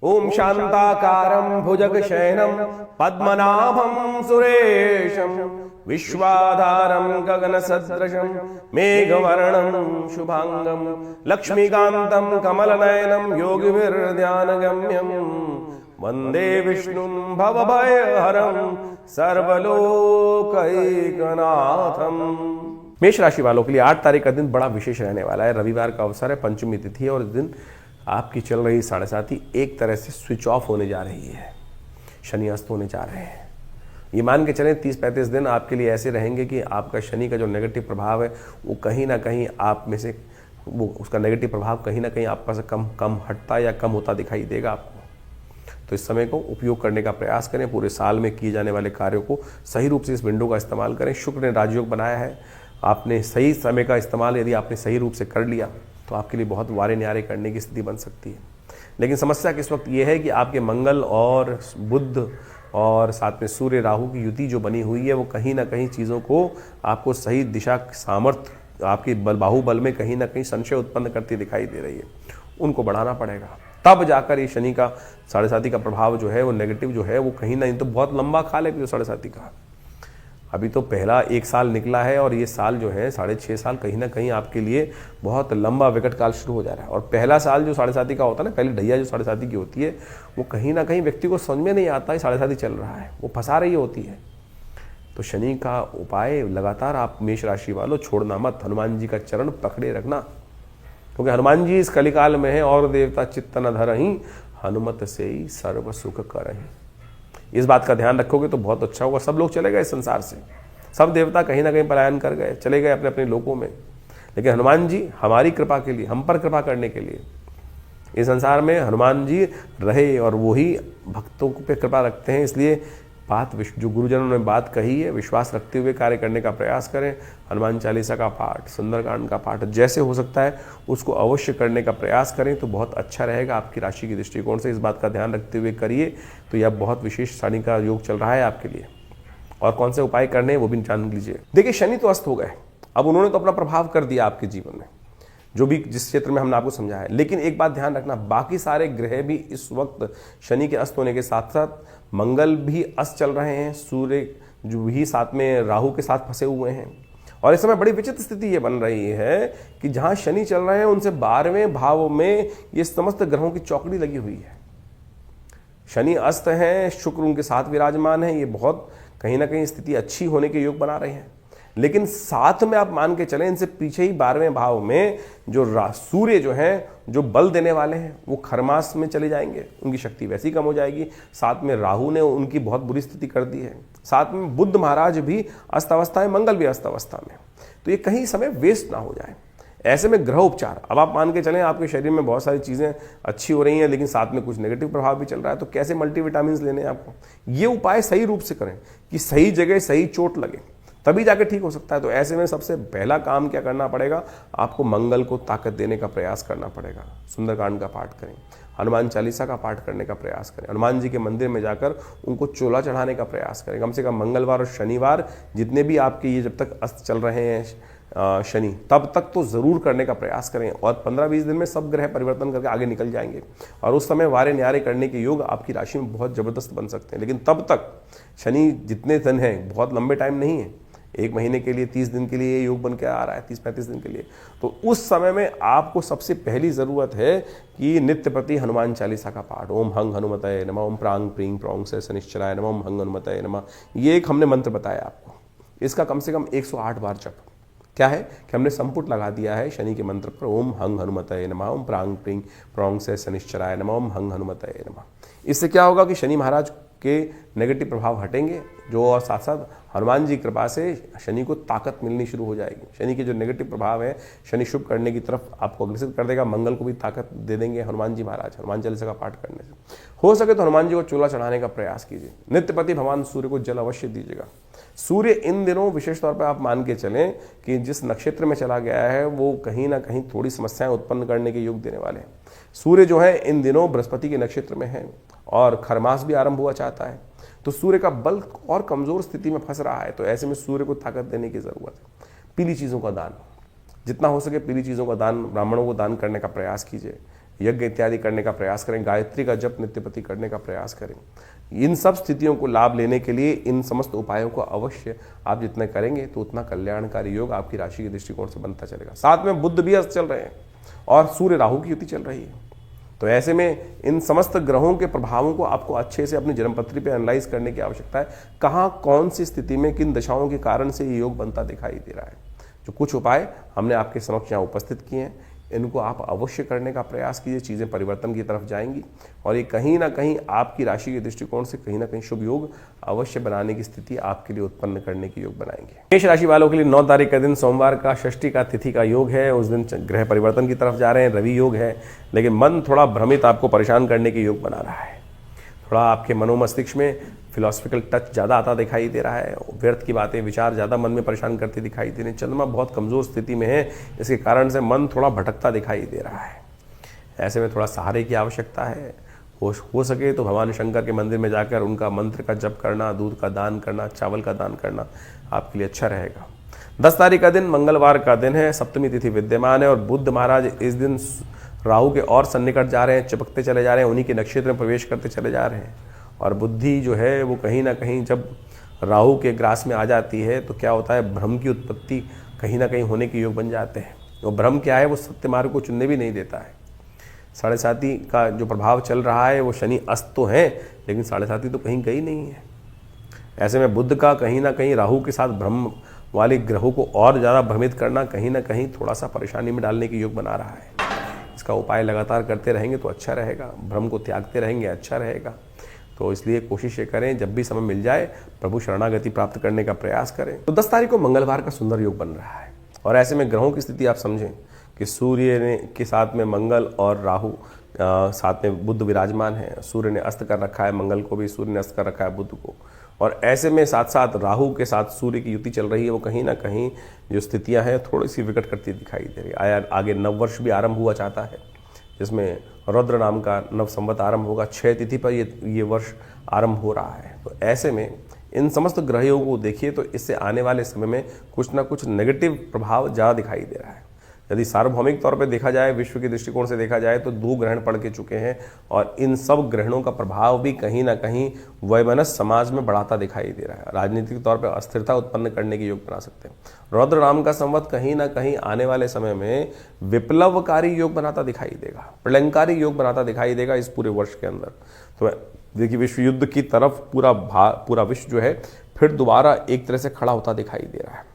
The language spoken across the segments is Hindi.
ओम शांताकारं भुजगशयनं पद्मनाभं सुरेशं विश्वाधारं गगनसदृशं मेघवर्णं शुभांगं लक्ष्मीकान्तं कमलनयनं योगिभिर्ध्यानगम्यं वंदे विष्णुं भवभयहरं सर्वलोकैकनाथं। मेष राशि वालों के लिए 8 तारीख का दिन बड़ा विशेष रहने वाला है। रविवार का अवसर है, पंचमी तिथि है और इस दिन आपकी चल रही 7:30 एक तरह से स्विच ऑफ होने जा रही है। शनि अस्त होने जा रहे हैं। ये मान के चलें 30-35 दिन आपके लिए ऐसे रहेंगे कि आपका शनि का जो नेगेटिव प्रभाव है वो कहीं ना कहीं आप में से उसका नेगेटिव प्रभाव कहीं ना कहीं आप पर से कम हटता या कम होता दिखाई देगा आपको। तो इस समय को उपयोग करने का प्रयास करें। पूरे साल में किए जाने वाले कार्यों को सही रूप से इस विंडो का इस्तेमाल करें। शुक्र ने राजयोग बनाया है, आपने सही समय का इस्तेमाल यदि आपने सही रूप से कर लिया तो आपके लिए बहुत वारे न्यारे करने की स्थिति बन सकती है। लेकिन समस्या किस वक्त ये है कि आपके मंगल और बुध और साथ में सूर्य राहु की युति जो बनी हुई है वो कहीं ना कहीं चीज़ों को आपको सही दिशा सामर्थ्य आपके बाहुबल में कहीं ना कहीं संशय उत्पन्न करती दिखाई दे रही है। उनको बढ़ाना पड़ेगा, तब जाकर ये शनि का 7:30 का प्रभाव जो है वो नेगेटिव जो है वो कहीं ना, तो बहुत लंबा खाल है जो 7:30 का। अभी तो पहला 1 साल निकला है और ये साल जो है 6.5 साल कहीं ना कहीं आपके लिए बहुत लंबा विकट काल शुरू हो जा रहा है। और पहला साल जो 7:30 का होता है ना, पहली ढैया जो 7:30 की होती है वो कहीं ना कहीं व्यक्ति को समझ में नहीं आता है 7:30 चल रहा है, वो फंसा रही होती है। तो शनि का उपाय लगातार आप मेष राशि वालों छोड़ना मत, हनुमान जी का चरण पकड़े रखना, क्योंकि हनुमान जी इस कलिकाल में है और देवता चित्त न धरहि हनुमत से ही सर्व सुख करहि। इस बात का ध्यान रखोगे तो बहुत अच्छा होगा। सब लोग चले गए इस संसार से, सब देवता कहीं ना कहीं पलायन कर गए, चले गए अपने अपने लोकों में, लेकिन हनुमान जी हमारी कृपा के लिए, हम पर कृपा करने के लिए इस संसार में हनुमान जी रहे और वही भक्तों पे कृपा रखते हैं। इसलिए बात जो गुरुजनों ने बात कही है विश्वास रखते हुए कार्य करने का प्रयास करें। हनुमान चालीसा का पाठ, सुंदरकांड का पाठ जैसे हो सकता है उसको अवश्य करने का प्रयास करें तो बहुत अच्छा रहेगा। आपकी राशि की दृष्टिकोण से इस बात का ध्यान रखते हुए करिए तो यह बहुत विशेष शनि का योग चल रहा है आपके लिए। और कौन से उपाय करने हैं वो भी जान लीजिए। देखिए शनि तो अस्त हो गए, अब उन्होंने तो अपना प्रभाव कर दिया आपके जीवन में, जो भी जिस क्षेत्र में हमने आपको समझाया है। लेकिन एक बात ध्यान रखना, बाकी सारे ग्रह भी इस वक्त शनि के अस्त होने के साथ साथ मंगल भी अस्त चल रहे हैं, सूर्य जो भी साथ में राहु के साथ फंसे हुए हैं। और इस समय बड़ी विचित्र स्थिति ये बन रही है कि जहां शनि चल रहे हैं उनसे 12वें भाव में ये समस्त ग्रहों की चौकड़ी लगी हुई है। शनि अस्त हैं, शुक्र उनके साथ विराजमान है, ये बहुत कहीं ना कहीं स्थिति अच्छी होने के योग बना रहे हैं। लेकिन साथ में आप मान के चलें इनसे पीछे ही 12वें भाव में जो सूर्य जो है जो बल देने वाले हैं वो खरमास में चले जाएंगे, उनकी शक्ति वैसी कम हो जाएगी। साथ में राहु ने उनकी बहुत बुरी स्थिति कर दी है, साथ में बुध महाराज भी अस्त अवस्था है, मंगल भी अस्त अवस्था में। तो ये कहीं समय वेस्ट ना हो जाए। ऐसे में ग्रह उपचार, अब आप मान के चलें आपके शरीर में बहुत सारी चीज़ें अच्छी हो रही हैं लेकिन साथ में कुछ नेगेटिव प्रभाव भी चल रहा है, तो कैसे मल्टीविटामिन लेने हैं आपको। ये उपाय सही रूप से करें कि सही जगह सही चोट लगे, तभी जाके ठीक हो सकता है। तो ऐसे में सबसे पहला काम क्या करना पड़ेगा, आपको मंगल को ताकत देने का प्रयास करना पड़ेगा। सुंदरकांड का पाठ करें, हनुमान चालीसा का पाठ करने का प्रयास करें, हनुमान जी के मंदिर में जाकर उनको चोला चढ़ाने का प्रयास करें। कम से कम मंगलवार और शनिवार जितने भी आपके ये जब तक अस्त चल रहे हैं शनि, तब तक तो जरूर करने का प्रयास करें। और 15-20 दिन में सब ग्रह परिवर्तन करके आगे निकल जाएंगे और उस समय वारे न्यारे करने के योग आपकी राशि में बहुत जबरदस्त बन सकते हैं। लेकिन तब तक शनि जितने दिन हैं, बहुत लंबे टाइम नहीं है, 1 महीने के लिए 30 दिन के लिए योग बन के आ रहा है, 30-35 दिन के लिए। तो उस समय में आपको सबसे पहली जरूरत है कि नित्य प्रति हनुमान चालीसा का पाठ, ओम हंग हनुमतये नमः, ओम प्रांग प्रींग प्रौंग से शनिश्चराय नमः, ओम हंग हनुमतये नमः, ये एक हमने मंत्र बताया आपको। इसका कम से कम 108 बार जप। क्या है कि हमने संपुट लगा दिया है शनि के मंत्र पर, ओम हंग हनुमतये नमः, ओम प्रांग प्रींग प्रौंग से शनिश्चराय नमः, ओम हंग हनुमतये नमः। इससे क्या होगा कि शनि महाराज के नेगेटिव प्रभाव हटेंगे जो, और साथ साथ हनुमान जी कृपा से शनि को ताकत मिलनी शुरू हो जाएगी। शनि के जो नेगेटिव प्रभाव है शनि शुभ करने की तरफ आपको अग्रसर कर देगा। मंगल को भी ताकत दे देंगे हनुमान जी महाराज, हनुमान चालीसा का पाठ करने से। हो सके तो हनुमान जी को चूल्हा चढ़ाने का प्रयास कीजिए। नित्यपति भगवान सूर्य को जल अवश्य दीजिएगा। सूर्य इन दिनों विशेष तौर पर आप मान के चलें कि जिस नक्षत्र में चला गया है वो कहीं ना कहीं थोड़ी समस्याएं उत्पन्न करने के योग देने वाले हैं। सूर्य जो है इन दिनों बृहस्पति के नक्षत्र में है और खरमास भी आरंभ हुआ चाहता है, तो सूर्य का बल और कमजोर स्थिति में फंस रहा है। तो ऐसे में सूर्य को ताकत देने की जरूरत है। पीली चीजों का दान, जितना हो सके पीली चीजों का दान ब्राह्मणों को दान करने का प्रयास कीजिए। यज्ञ इत्यादि करने का प्रयास करें, गायत्री का जप नित्यप्रति करने का प्रयास करें। इन सब स्थितियों को लाभ लेने के लिए इन समस्त उपायों को अवश्य आप जितने करेंगे तो उतना कल्याणकारी योग आपकी राशि के दृष्टिकोण से बनता चलेगा। साथ में बुध भी अस्त चल रहे हैं और सूर्य राहु की युति चल रही है। तो ऐसे में इन समस्त ग्रहों के प्रभावों को आपको अच्छे से अपनी जन्मपत्री पे एनालाइज करने की आवश्यकता है। कहाँ कौन सी स्थिति में किन दशाओं के कारण से ये योग बनता दिखाई दे रहा है। जो कुछ उपाय हमने आपके समक्ष यहाँ उपस्थित किए हैं, इनको आप अवश्य करने का प्रयास कीजिए। चीज़ें परिवर्तन की तरफ जाएंगी और ये कहीं ना कहीं आपकी राशि के दृष्टिकोण से कहीं ना कहीं शुभ योग अवश्य बनाने की स्थिति आपके लिए उत्पन्न करने की योग बनाएंगे। मेष राशि वालों के लिए 9 तारीख का दिन सोमवार का षष्ठी का तिथि का योग है। उस दिन ग्रह परिवर्तन की तरफ जा रहे हैं, रवि योग है, लेकिन मन थोड़ा भ्रमित आपको परेशान करने के योग बना रहा है। थोड़ा आपके मनोमस्तिष्क में फिलोसफिकल टच ज़्यादा आता दिखाई दे रहा है। व्यर्थ की बातें, विचार ज़्यादा मन में परेशान करते दिखाई दे रहे हैं। चंद्रमा बहुत कमज़ोर स्थिति में है, इसके कारण से मन थोड़ा भटकता दिखाई दे रहा है। ऐसे में थोड़ा सहारे की आवश्यकता है। हो सके तो भगवान शंकर के मंदिर में जाकर उनका मंत्र का जप करना, दूध का दान करना, चावल का दान करना आपके लिए अच्छा रहेगा। 10 तारीख का दिन मंगलवार का दिन है, सप्तमी तिथि विद्यमान है और बुध महाराज इस दिन राहु के और सन्निकट जा रहे हैं, चिपकते चले जा रहे हैं, उन्हीं के नक्षत्र में प्रवेश करते चले जा रहे हैं। और बुद्धि जो है वो कहीं ना कहीं जब राहु के ग्रास में आ जाती है तो क्या होता है, भ्रम की उत्पत्ति कहीं ना कहीं होने के योग बन जाते हैं। वो भ्रम क्या है, वो सत्य मार्ग को चुनने भी नहीं देता है। 7.5 का जो प्रभाव चल रहा है वो शनि अस्त तो है, लेकिन 7.5 तो कहीं गई नहीं है। ऐसे में बुध का कहीं ना कहीं राहु के साथ भ्रम वाले ग्रहों को और ज़्यादा भ्रमित करना कहीं ना कहीं थोड़ा सा परेशानी में डालने की योग बना रहा है। इसका उपाय लगातार करते रहेंगे तो अच्छा रहेगा, भ्रम को त्यागते रहेंगे अच्छा रहेगा। तो इसलिए कोशिश ये करें जब भी समय मिल जाए प्रभु शरणागति प्राप्त करने का प्रयास करें। तो 10 तारीख को मंगलवार का सुंदर योग बन रहा है और ऐसे में ग्रहों की स्थिति आप समझें कि सूर्य ने के साथ में मंगल और राहु साथ में बुध विराजमान है। सूर्य ने अस्त कर रखा है मंगल को भी, सूर्य ने अस्त कर रखा है बुध को। और ऐसे में साथ साथ राहु के साथ सूर्य की युति चल रही है। वो कहीं ना कहीं जो स्थितियां हैं थोड़ी सी विकट करती दिखाई दे रही है। आगे नववर्ष भी आरंभ हुआ चाहता है, जिसमें रुद्र नाम का नव संवत आरंभ होगा। 6 तिथि पर ये वर्ष आरंभ हो रहा है। तो ऐसे में इन समस्त ग्रहों को देखिए तो इससे आने वाले समय में कुछ ना कुछ नेगेटिव प्रभाव ज़्यादा दिखाई दे रहा है। यदि सार्वभौमिक तौर पर देखा जाए, विश्व के दृष्टिकोण से देखा जाए तो 2 ग्रहण पड़ के चुके हैं और इन सब ग्रहणों का प्रभाव भी कहीं ना कहीं वैमनस्य समाज में बढ़ाता दिखाई दे रहा है। राजनीतिक तौर पर अस्थिरता उत्पन्न करने के योग बना सकते हैं। रुद्र नाम का संवत कहीं ना कहीं आने वाले समय में विप्लवकारी योग बनाता दिखाई देगा, प्रलयंकारी योग बनाता दिखाई देगा इस पूरे वर्ष के अंदर। तो देखिए विश्व युद्ध की तरफ पूरा विश्व जो है फिर दोबारा एक तरह से खड़ा होता दिखाई दे रहा है।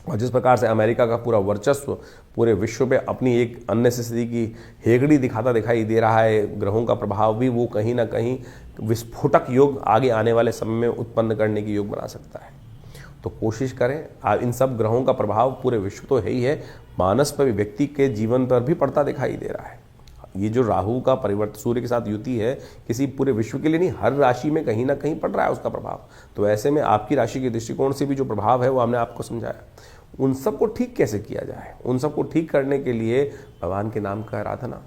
और जिस प्रकार से अमेरिका का पूरा वर्चस्व पूरे विश्व पे अपनी एक अननेसेसरी की हेगड़ी दिखाता दिखाई दे रहा है, ग्रहों का प्रभाव भी वो कहीं ना कहीं विस्फोटक योग आगे आने वाले समय में उत्पन्न करने की योग बना सकता है। तो कोशिश करें, इन सब ग्रहों का प्रभाव पूरे विश्व तो है ही है, मानस पर भी, व्यक्ति के जीवन पर भी पड़ता दिखाई दे रहा है। ये जो राहु का परिवर्तन सूर्य के साथ युति है, किसी पूरे विश्व के लिए नहीं, हर राशि में कहीं ना कहीं पड़ रहा है उसका प्रभाव। तो ऐसे में आपकी राशि के दृष्टिकोण से भी जो प्रभाव है वो हमने आपको समझाया। उन सबको ठीक कैसे किया जाए, उन सबको ठीक करने के लिए भगवान के नाम का आराधना।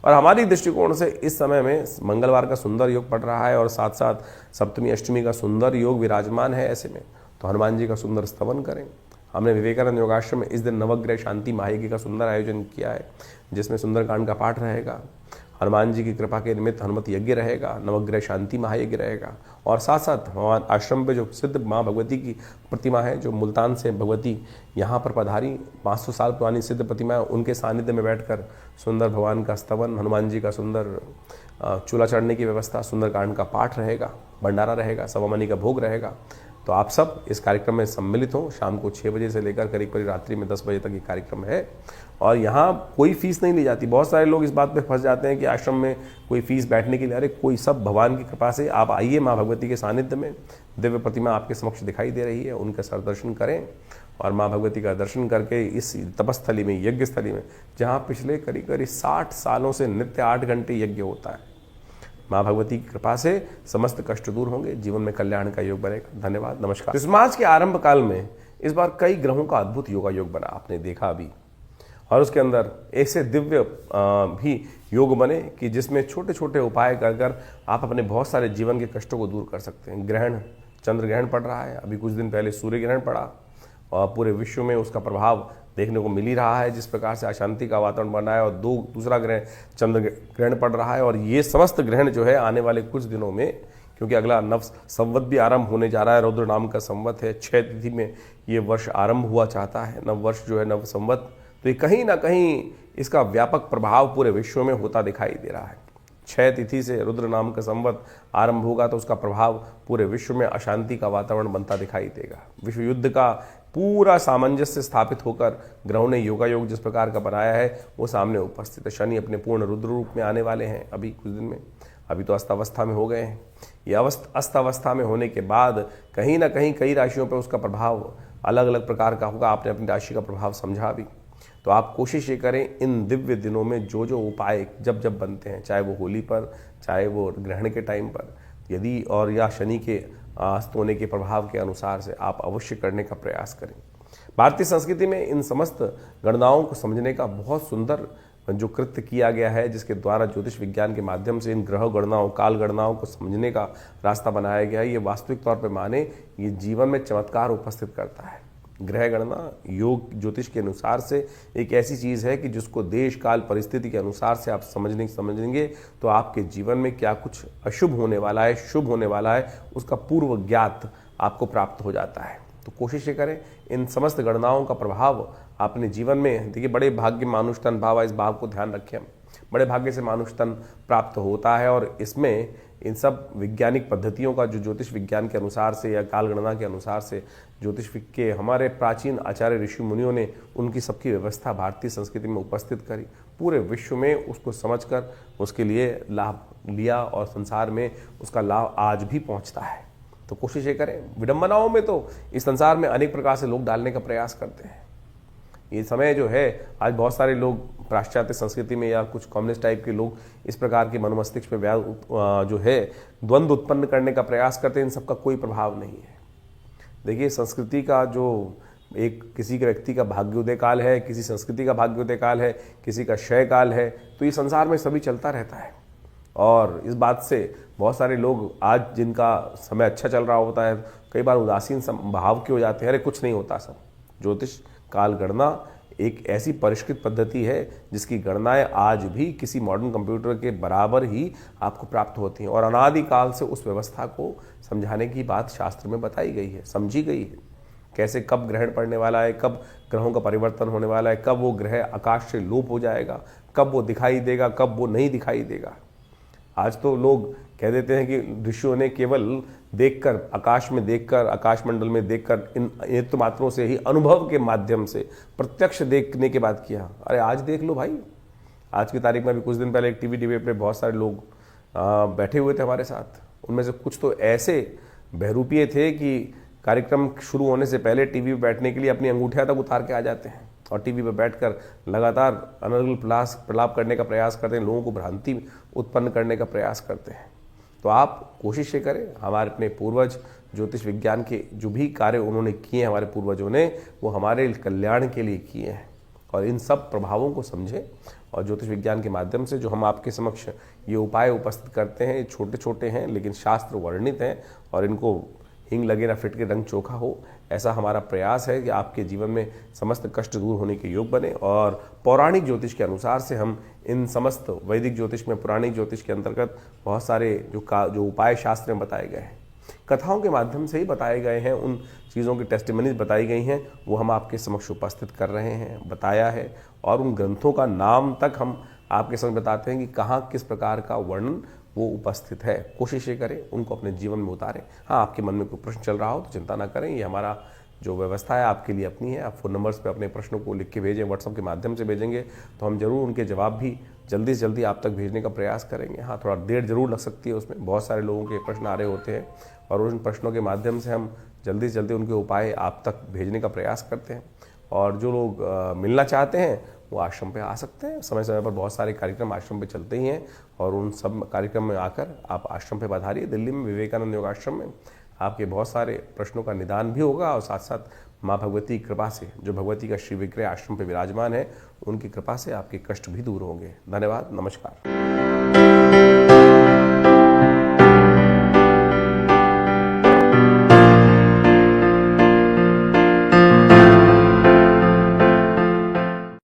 और हमारी दृष्टिकोण से इस समय में मंगलवार का सुंदर योग पड़ रहा है और साथ साथ सप्तमी अष्टमी का सुंदर योग विराजमान है। ऐसे में तो हनुमान जी का सुंदर स्तवन करें। हमने विवेकानंद योगाश्रम में इस दिन नवग्रह शांति महायज्ञ का सुंदर आयोजन किया है, जिसमें सुंदरकांड का पाठ रहेगा, हनुमान जी की कृपा के निमित्त हनुमत यज्ञ रहेगा, नवग्रह शांति महायज्ञ रहेगा। और साथ साथ हमारे आश्रम पे जो सिद्ध माँ भगवती की प्रतिमा है, जो मुल्तान से भगवती यहाँ पर पधारी 500 साल पुरानी सिद्ध प्रतिमा है, उनके सानिध्य में बैठकर सुंदर भगवान का स्तवन, हनुमान जी का सुंदर चूल्हा चढ़ने की व्यवस्था, सुंदरकांड का पाठ रहेगा, भंडारा रहेगा, सवामनी का भोग रहेगा। तो आप सब इस कार्यक्रम में सम्मिलित हों। शाम को 6 बजे से लेकर करीब रात्रि में 10 बजे तक ये कार्यक्रम है और यहाँ कोई फीस नहीं ली जाती। बहुत सारे लोग इस बात पे फंस जाते हैं कि आश्रम में कोई फीस बैठने के लिए, अरे कोई सब भगवान की कृपा से आप आइए माँ भगवती के सानिध्य में। दिव्य प्रतिमा आपके समक्ष दिखाई दे रही है, उनका सर दर्शन करें और माँ भगवती का दर्शन करके इस तपस्थली में, यज्ञ स्थली में, जहाँ पिछले करीब 60 सालों से नित्य 8 घंटे यज्ञ होता है, माँ भगवती की कृपा से समस्त कष्ट दूर होंगे, जीवन में कल्याण का योग बनेगा। धन्यवाद, नमस्कार। इस मार्च के आरंभ काल में इस बार कई ग्रहों का अद्भुत योगा योग बना, आपने देखा अभी, और उसके अंदर ऐसे दिव्य भी योग बने कि जिसमें छोटे छोटे उपाय कर आप अपने बहुत सारे जीवन के कष्टों को दूर कर सकते हैं। ग्रहण, चंद्र ग्रहण पड़ रहा है, अभी कुछ दिन पहले सूर्य ग्रहण पड़ा और पूरे विश्व में उसका प्रभाव देखने को मिल ही रहा है, जिस प्रकार से अशांति का वातावरण बना है और दूसरा ग्रहण चंद्र ग्रहण पड़ रहा है। और ये समस्त ग्रहण जो है आने वाले कुछ दिनों में, क्योंकि अगला नव संवत भी आरंभ होने जा रहा है, रुद्र नाम का संवत है, 6 तिथि में ये वर्ष आरंभ हुआ चाहता है, नव वर्ष जो है नव संवत। तो ये कहीं ना कहीं इसका व्यापक प्रभाव पूरे विश्व में होता दिखाई दे रहा है। 6 तिथि से रुद्र नाम का संवत आरंभ होगा तो उसका प्रभाव पूरे विश्व में अशांति का वातावरण बनता दिखाई देगा। विश्व युद्ध का पूरा सामंजस्य स्थापित होकर ग्रहों ने योगायोग जिस प्रकार का बनाया है वो सामने उपस्थित है। शनि अपने पूर्ण रुद्र रूप में आने वाले हैं अभी कुछ दिन में, अभी तो अस्तावस्था में हो गए हैं। ये अस्तावस्था में होने के बाद कहीं ना कहीं कई राशियों पर उसका प्रभाव अलग अलग प्रकार का होगा। आपने अपनी राशि का प्रभाव समझा भी, तो आप कोशिश ये करें इन दिव्य दिनों में जो जो उपाय जब जब बनते हैं, चाहे वो होली पर, चाहे वो ग्रहण के टाइम पर, यदि और या शनि के अस्त होने के प्रभाव के अनुसार से आप अवश्य करने का प्रयास करें। भारतीय संस्कृति में इन समस्त गणनाओं को समझने का बहुत सुंदर जो कृत्य किया गया है, जिसके द्वारा ज्योतिष विज्ञान के माध्यम से इन ग्रह गणनाओं, काल गणनाओं को समझने का रास्ता बनाया गया है। ये वास्तविक तौर पर माने ये जीवन में चमत्कार उपस्थित करता है। ग्रह गणना योग ज्योतिष के अनुसार से एक ऐसी चीज़ है कि जिसको देश काल परिस्थिति के अनुसार से आप समझेंगे तो आपके जीवन में क्या कुछ अशुभ होने वाला है, शुभ होने वाला है, उसका पूर्व ज्ञात आपको प्राप्त हो जाता है। तो कोशिश ये करें इन समस्त गणनाओं का प्रभाव अपने जीवन में, देखिए बड़े भाग्य मानुष तन भाव, इस भाव को ध्यान रखें हम, बड़े भाग्य से मानुष तन प्राप्त होता है। और इसमें इन सब वैज्ञानिक पद्धतियों का जो ज्योतिष विज्ञान के अनुसार से या काल गणना के अनुसार से ज्योतिष के हमारे प्राचीन आचार्य ऋषि मुनियों ने उनकी सबकी व्यवस्था भारतीय संस्कृति में उपस्थित करी, पूरे विश्व में उसको समझकर उसके लिए लाभ लिया और संसार में उसका लाभ आज भी पहुंचता है। तो कोशिश ये करें, विडंबनाओं में तो इस संसार में अनेक प्रकार से लोग डालने का प्रयास करते हैं। ये समय जो है आज बहुत सारे लोग पाश्चात्य संस्कृति में या कुछ कम्युनिस्ट टाइप के लोग इस प्रकार के मनोमस्तिष्क पे जो है द्वंद्व उत्पन्न करने का प्रयास करते हैं। इन सबका कोई प्रभाव नहीं है। देखिए संस्कृति का जो एक किसी के व्यक्ति का भाग्योदय काल है, किसी संस्कृति का भाग्योदय काल है, किसी का क्षय काल है, तो ये संसार में सभी चलता रहता है। और इस बात से बहुत सारे लोग आज जिनका समय अच्छा चल रहा होता है कई बार उदासीन भाव के हो जाते हैं, अरे कुछ नहीं होता सब। ज्योतिष काल गणना एक ऐसी परिष्कृत पद्धति है जिसकी गणनाएं आज भी किसी मॉडर्न कंप्यूटर के बराबर ही आपको प्राप्त होती हैं। और अनादिकाल से उस व्यवस्था को समझाने की बात शास्त्र में बताई गई है, समझी गई है। कैसे कब ग्रहण पड़ने वाला है, कब ग्रहों का परिवर्तन होने वाला है, कब वो ग्रह आकाश से लोप हो जाएगा, कब वो दिखाई देगा, कब वो नहीं दिखाई देगा। आज तो लोग कह देते हैं कि ऋषियों ने केवल देखकर, आकाश में देखकर, आकाश मंडल में देखकर, इन नेत्र मात्रों से ही अनुभव के माध्यम से प्रत्यक्ष देखने के बाद किया। अरे आज देख लो भाई, आज की तारीख में भी कुछ दिन पहले एक टीवी डिबेट पे बहुत सारे लोग बैठे हुए थे हमारे साथ। उनमें से कुछ तो ऐसे बहरूपिये थे कि कार्यक्रम शुरू होने से पहले टीवी पर बैठने के लिए अपनी अंगूठियां तक उतार के आ जाते हैं और टीवी पर बैठकर लगातार अनर्गल प्रलाप करने का प्रयास करते हैं, लोगों को भ्रांति उत्पन्न करने का प्रयास करते हैं। तो आप कोशिश ये करें, हमारे अपने पूर्वज ज्योतिष विज्ञान के जो भी कार्य उन्होंने किए हैं हमारे पूर्वजों ने, वो हमारे कल्याण के लिए किए हैं। और इन सब प्रभावों को समझें और ज्योतिष विज्ञान के माध्यम से जो हम आपके समक्ष ये उपाय उपस्थित करते हैं, छोटे छोटे हैं लेकिन शास्त्र वर्णित हैं और इनको हिंग लगे ना फिट के रंग चोखा हो, ऐसा हमारा प्रयास है कि आपके जीवन में समस्त कष्ट दूर होने के योग बने। और पौराणिक ज्योतिष के अनुसार से हम इन समस्त वैदिक ज्योतिष में, पुराणिक ज्योतिष के अंतर्गत बहुत सारे जो उपाय शास्त्र में बताए गए हैं, कथाओं के माध्यम से ही बताए गए हैं, उन चीज़ों की टेस्टिमनीज बताई गई हैं, वो हम आपके समक्ष उपस्थित कर रहे हैं, बताया है। और उन ग्रंथों का नाम तक हम आपके समक्ष बताते हैं कि कहाँ किस प्रकार का वर्णन वो उपस्थित है। कोशिश ये करें उनको अपने जीवन में उतारें। हाँ, आपके मन में कोई प्रश्न चल रहा हो तो चिंता ना करें, ये हमारा जो व्यवस्था है आपके लिए अपनी है। आप फ़ोन नंबर्स पे अपने प्रश्नों को लिख के भेजें, व्हाट्सएप के माध्यम से भेजेंगे तो हम जरूर उनके जवाब भी जल्दी से जल्दी आप तक भेजने का प्रयास करेंगे। हाँ, थोड़ा देर जरूर लग सकती है उसमें, बहुत सारे लोगों के प्रश्न आ रहे होते हैं और उन प्रश्नों के माध्यम से हम जल्दी से जल्दी उनके उपाय आप तक भेजने का प्रयास करते हैं। और जो लोग मिलना चाहते हैं वो आश्रम पे आ सकते हैं। समय समय पर बहुत सारे कार्यक्रम आश्रम पे चलते ही हैं और उन सब कार्यक्रम में आकर आप आश्रम पे पधारिए। दिल्ली में विवेकानंद योगाश्रम में आपके बहुत सारे प्रश्नों का निदान भी होगा और साथ साथ माँ भगवती की कृपा से, जो भगवती का श्री विग्रह आश्रम पे विराजमान है, उनकी कृपा से आपके कष्ट भी दूर होंगे। धन्यवाद, नमस्कार।